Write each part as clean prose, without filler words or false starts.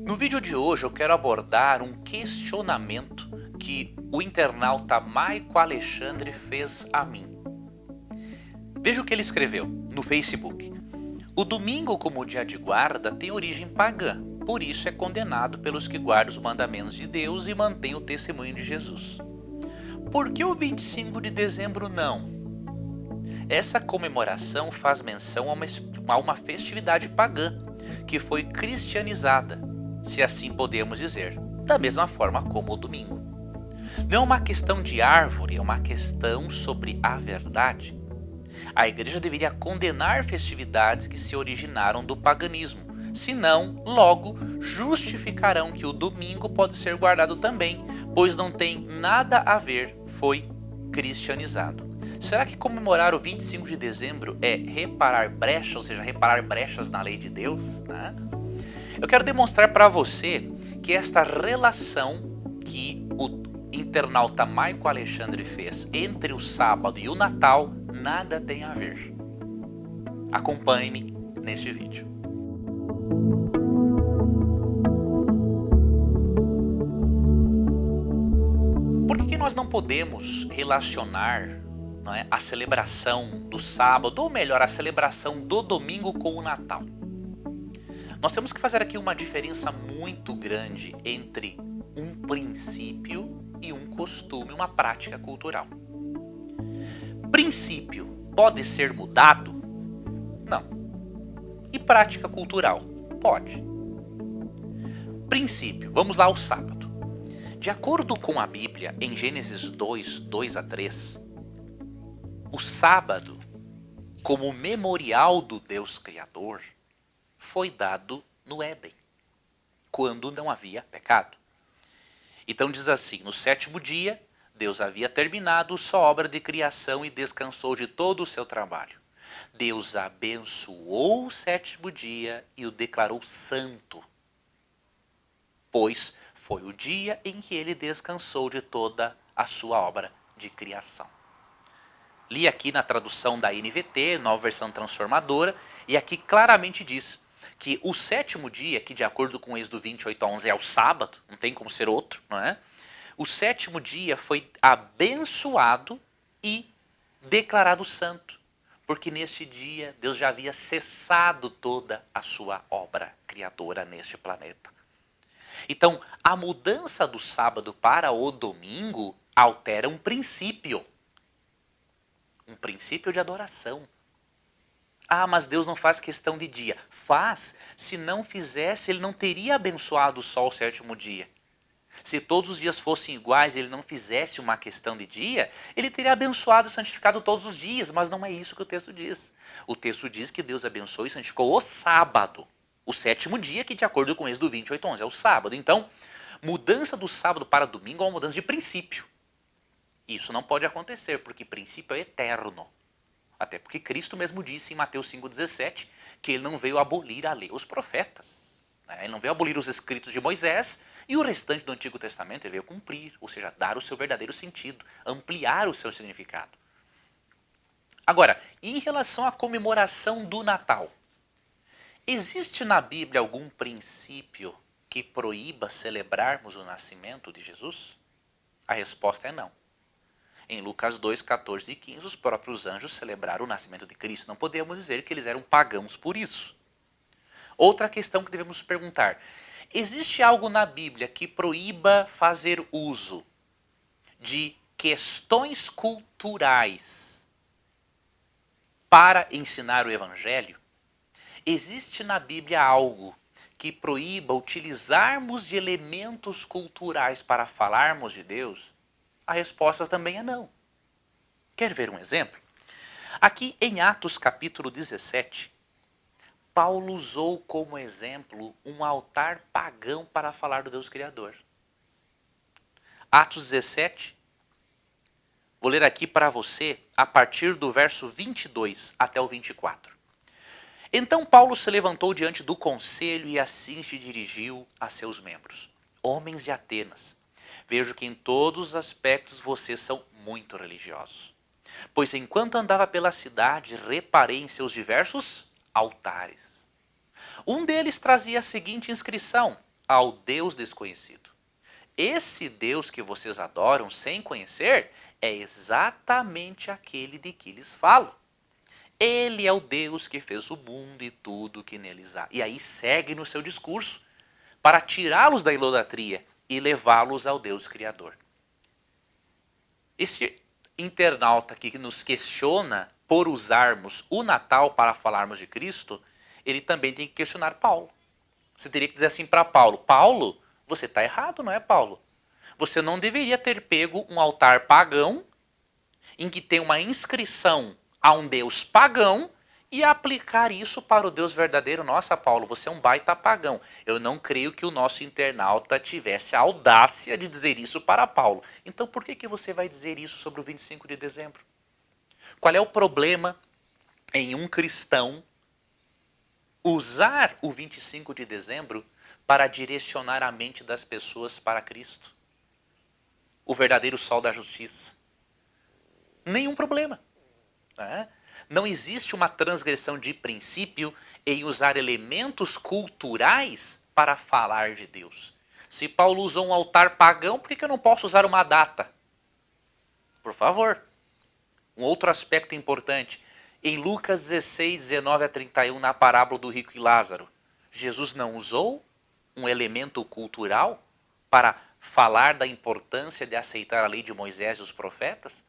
No vídeo de hoje eu quero abordar um questionamento que o internauta Maico Alexandre fez a mim. Veja o que ele escreveu no Facebook. O domingo como dia de guarda tem origem pagã, por isso é condenado pelos que guardam os mandamentos de Deus e mantêm o testemunho de Jesus. Por que o 25 de dezembro não? Essa comemoração faz menção a uma festividade pagã, que foi cristianizada, se assim podemos dizer, da mesma forma como o domingo. Não é uma questão de árvore, é uma questão sobre a verdade. A igreja deveria condenar festividades que se originaram do paganismo, senão, logo, justificarão que o domingo pode ser guardado também, pois não tem nada a ver, foi cristianizado. Será que comemorar o 25 de dezembro é reparar brechas, ou seja, reparar brechas na lei de Deus? Né? Eu quero demonstrar para você que esta relação que o internauta Maico Alexandre fez entre o sábado e o Natal nada tem a ver. Acompanhe-me neste vídeo. Por que nós não podemos relacionar, não é, a celebração do sábado, ou melhor, a celebração do domingo com o Natal? Nós temos que fazer aqui uma diferença muito grande entre um princípio e um costume, uma prática cultural. Princípio pode ser mudado? Não. E prática cultural? Pode. Princípio, vamos lá ao sábado. De acordo com a Bíblia, em Gênesis 2, 2 a 3, o sábado, como memorial do Deus Criador, foi dado no Éden, quando não havia pecado. Então diz assim, no sétimo dia, Deus havia terminado sua obra de criação e descansou de todo o seu trabalho. Deus abençoou o sétimo dia e o declarou santo, pois foi o dia em que ele descansou de toda a sua obra de criação. Li aqui na tradução da NVT, nova versão transformadora, e aqui claramente diz que o sétimo dia, que de acordo com o Êxodo 28 a 11 é o sábado, não tem como ser outro, não é? O sétimo dia foi abençoado e declarado santo, porque neste dia Deus já havia cessado toda a sua obra criadora neste planeta. Então, a mudança do sábado para o domingo altera um princípio de adoração. Ah, mas Deus não faz questão de dia. Faz. Se não fizesse, ele não teria abençoado o sol o sétimo dia. Se todos os dias fossem iguais e ele não fizesse uma questão de dia, ele teria abençoado e santificado todos os dias, mas não é isso que o texto diz. O texto diz que Deus abençoou e santificou o sábado, o sétimo dia, que de acordo com o Êxodo 28, 11 é o sábado. Então, mudança do sábado para domingo é uma mudança de princípio. Isso não pode acontecer, porque princípio é eterno. Até porque Cristo mesmo disse em Mateus 5,17 que ele não veio abolir a lei, os profetas. Ele não veio abolir os escritos de Moisés e o restante do Antigo Testamento ele veio cumprir, ou seja, dar o seu verdadeiro sentido, ampliar o seu significado. Agora, em relação à comemoração do Natal, existe na Bíblia algum princípio que proíba celebrarmos o nascimento de Jesus? A resposta é não. Em Lucas 2, 14 e 15, os próprios anjos celebraram o nascimento de Cristo. Não podemos dizer que eles eram pagãos por isso. Outra questão que devemos perguntar. Existe algo na Bíblia que proíba fazer uso de questões culturais para ensinar o Evangelho? Existe na Bíblia algo que proíba utilizarmos de elementos culturais para falarmos de Deus? A resposta também é não. Quer ver um exemplo? Aqui em Atos capítulo 17, Paulo usou como exemplo um altar pagão para falar do Deus Criador. Atos 17, vou ler aqui para você a partir do verso 22 até o 24. Então Paulo se levantou diante do conselho e assim se dirigiu a seus membros. Homens de Atenas, vejo que em todos os aspectos vocês são muito religiosos. Pois enquanto andava pela cidade, reparei em seus diversos altares. Um deles trazia a seguinte inscrição: ao Deus desconhecido. Esse Deus que vocês adoram sem conhecer é exatamente aquele de que lhes falo. Ele é o Deus que fez o mundo e tudo que neles há. E aí segue no seu discurso para tirá-los da idolatria e levá-los ao Deus Criador. Esse internauta aqui que nos questiona por usarmos o Natal para falarmos de Cristo, ele também tem que questionar Paulo. Você teria que dizer assim para Paulo: Paulo, você está errado, não é, Paulo? Você não deveria ter pego um altar pagão em que tem uma inscrição a um Deus pagão e aplicar isso para o Deus verdadeiro. Nossa, Paulo, você é um baita pagão. Eu não creio que o nosso internauta tivesse a audácia de dizer isso para Paulo. Então por que você vai dizer isso sobre o 25 de dezembro? Qual é o problema em um cristão usar o 25 de dezembro para direcionar a mente das pessoas para Cristo? O verdadeiro sol da justiça. Nenhum problema. Né? Não existe uma transgressão de princípio em usar elementos culturais para falar de Deus. Se Paulo usou um altar pagão, por que eu não posso usar uma data? Por favor. Um outro aspecto importante. Em Lucas 16, 19 a 31, na parábola do rico e Lázaro, Jesus não usou um elemento cultural para falar da importância de aceitar a lei de Moisés e os profetas?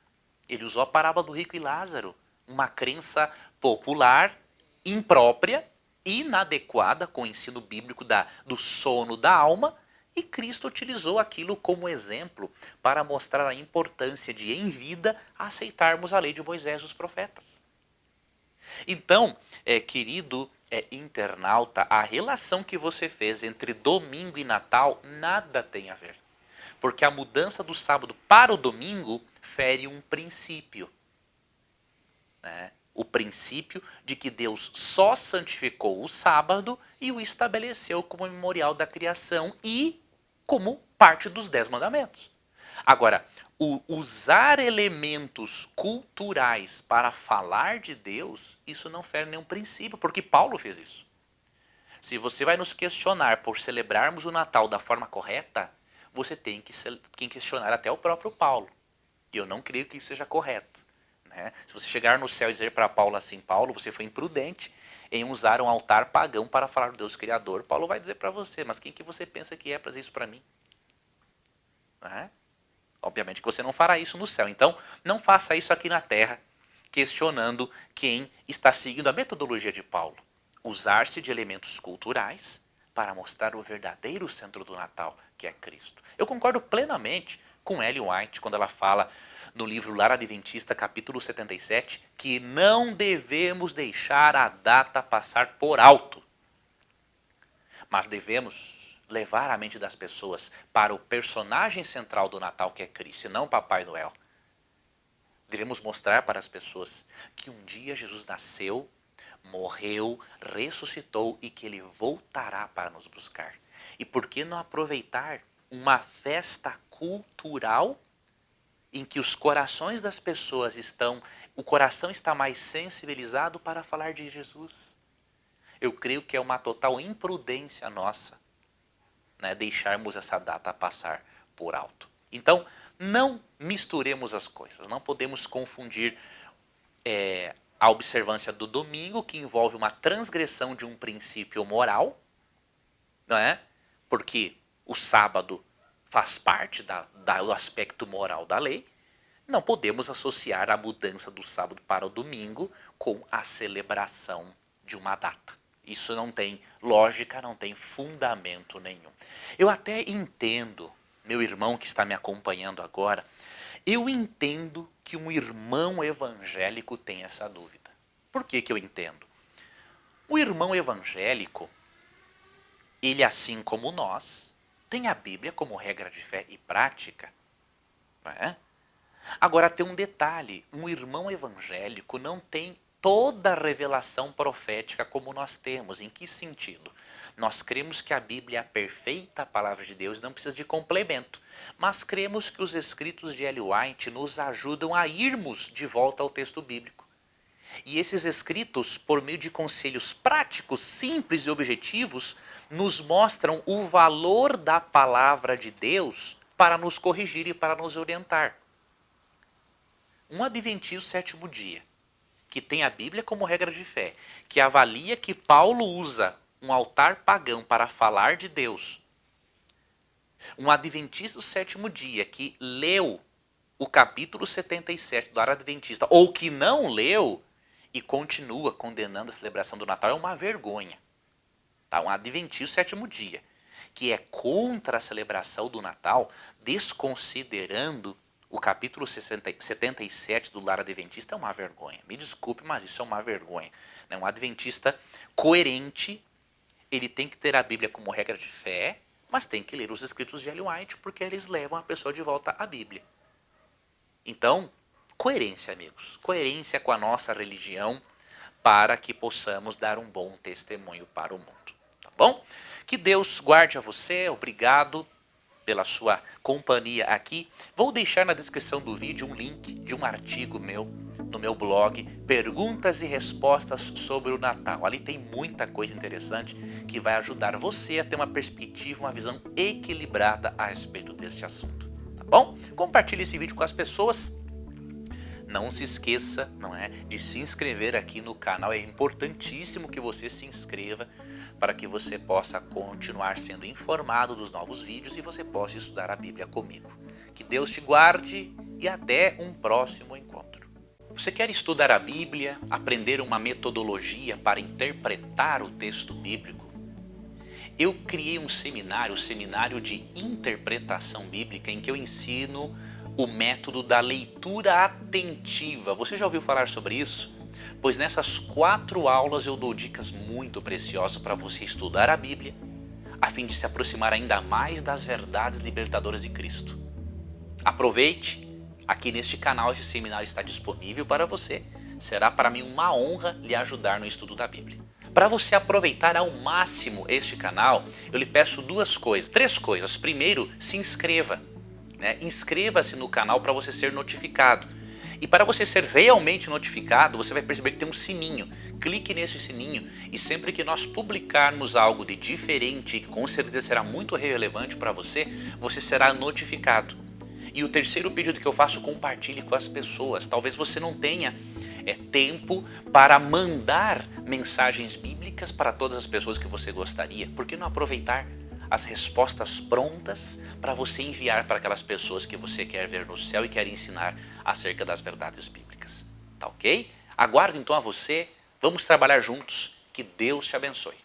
Ele usou a parábola do rico e Lázaro, uma crença popular, imprópria, inadequada com o ensino bíblico do sono da alma, e Cristo utilizou aquilo como exemplo para mostrar a importância de, em vida, aceitarmos a lei de Moisés e os profetas. Então, querido internauta, a relação que você fez entre domingo e Natal nada tem a ver. Porque a mudança do sábado para o domingo fere um princípio. Né? O princípio de que Deus só santificou o sábado e o estabeleceu como memorial da criação e como parte dos 10 mandamentos. Agora, usar elementos culturais para falar de Deus, isso não fere nenhum princípio, porque Paulo fez isso. Se você vai nos questionar por celebrarmos o Natal da forma correta, você tem que questionar até o próprio Paulo. E eu não creio que isso seja correto. Né? Se você chegar no céu e dizer para Paulo assim: Paulo, você foi imprudente em usar um altar pagão para falar do Deus Criador, Paulo vai dizer para você: mas quem que você pensa que é para dizer isso para mim? Né? Obviamente que você não fará isso no céu. Então, não faça isso aqui na terra, questionando quem está seguindo a metodologia de Paulo. Usar-se de elementos culturais para mostrar o verdadeiro centro do Natal, que é Cristo. Eu concordo plenamente com Ellen White quando ela fala no livro Lar Adventista, capítulo 77, que não devemos deixar a data passar por alto. Mas devemos levar a mente das pessoas para o personagem central do Natal, que é Cristo, e não Papai Noel. Devemos mostrar para as pessoas que um dia Jesus nasceu, morreu, ressuscitou e que ele voltará para nos buscar. E por que não aproveitar uma festa cultural em que os corações das pessoas o coração está mais sensibilizado para falar de Jesus? Eu creio que é uma total imprudência nossa, né, deixarmos essa data passar por alto. Então, não misturemos as coisas. Não podemos confundir a observância do domingo, que envolve uma transgressão de um princípio moral, não é? Porque o sábado faz parte do aspecto moral da lei. Não podemos associar a mudança do sábado para o domingo com a celebração de uma data. Isso não tem lógica, não tem fundamento nenhum. Eu até entendo, meu irmão que está me acompanhando agora, eu entendo que um irmão evangélico tem essa dúvida. Por que eu entendo? O irmão evangélico, ele assim como nós, tem a Bíblia como regra de fé e prática. Não é? Agora tem um detalhe, um irmão evangélico não tem toda a revelação profética como nós temos. Em que sentido? Nós cremos que a Bíblia é a perfeita palavra de Deus, não precisa de complemento. Mas cremos que os escritos de Ellen White nos ajudam a irmos de volta ao texto bíblico. E esses escritos, por meio de conselhos práticos, simples e objetivos, nos mostram o valor da palavra de Deus para nos corrigir e para nos orientar. Um adventista sétimo dia, que tem a Bíblia como regra de fé, que avalia que Paulo usa um altar pagão para falar de Deus. Um adventista do sétimo dia que leu o capítulo 77 do Lar Adventista, ou que não leu e continua condenando a celebração do Natal, é uma vergonha. Tá? Um adventista do sétimo dia, que é contra a celebração do Natal, desconsiderando o capítulo 77 do Lar Adventista, é uma vergonha. Me desculpe, mas isso é uma vergonha. Um adventista coerente, ele tem que ter a Bíblia como regra de fé, mas tem que ler os escritos de Ellen White, porque eles levam a pessoa de volta à Bíblia. Então, coerência, amigos. Coerência com a nossa religião para que possamos dar um bom testemunho para o mundo. Tá bom? Que Deus guarde a você. Obrigado pela sua companhia aqui. Vou deixar na descrição do vídeo um link de um artigo meu no meu blog, Perguntas e Respostas sobre o Natal. Ali tem muita coisa interessante que vai ajudar você a ter uma perspectiva, uma visão equilibrada a respeito deste assunto. Tá bom? Compartilhe esse vídeo com as pessoas. Não se esqueça, não é, de se inscrever aqui no canal. É importantíssimo que você se inscreva para que você possa continuar sendo informado dos novos vídeos e você possa estudar a Bíblia comigo. Que Deus te guarde e até um próximo encontro. Você quer estudar a Bíblia, aprender uma metodologia para interpretar o texto bíblico? Eu criei um seminário, o Seminário de Interpretação Bíblica, em que eu ensino o método da leitura atentiva. Você já ouviu falar sobre isso? Pois nessas 4 aulas eu dou dicas muito preciosas para você estudar a Bíblia, a fim de se aproximar ainda mais das verdades libertadoras de Cristo. Aproveite, aqui neste canal esse seminário está disponível para você. Será para mim uma honra lhe ajudar no estudo da Bíblia. Para você aproveitar ao máximo este canal, eu lhe peço 3 coisas. Primeiro, se inscreva. Inscreva-se no canal para você ser notificado. E para você ser realmente notificado, você vai perceber que tem um sininho. Clique nesse sininho e sempre que nós publicarmos algo de diferente, que com certeza será muito relevante para você, você será notificado. E o terceiro pedido que eu faço, compartilhe com as pessoas. Talvez você não tenha tempo para mandar mensagens bíblicas para todas as pessoas que você gostaria. Por que não aproveitar as respostas prontas para você enviar para aquelas pessoas que você quer ver no céu e quer ensinar acerca das verdades bíblicas? Tá ok? Aguardo então a você. Vamos trabalhar juntos. Que Deus te abençoe.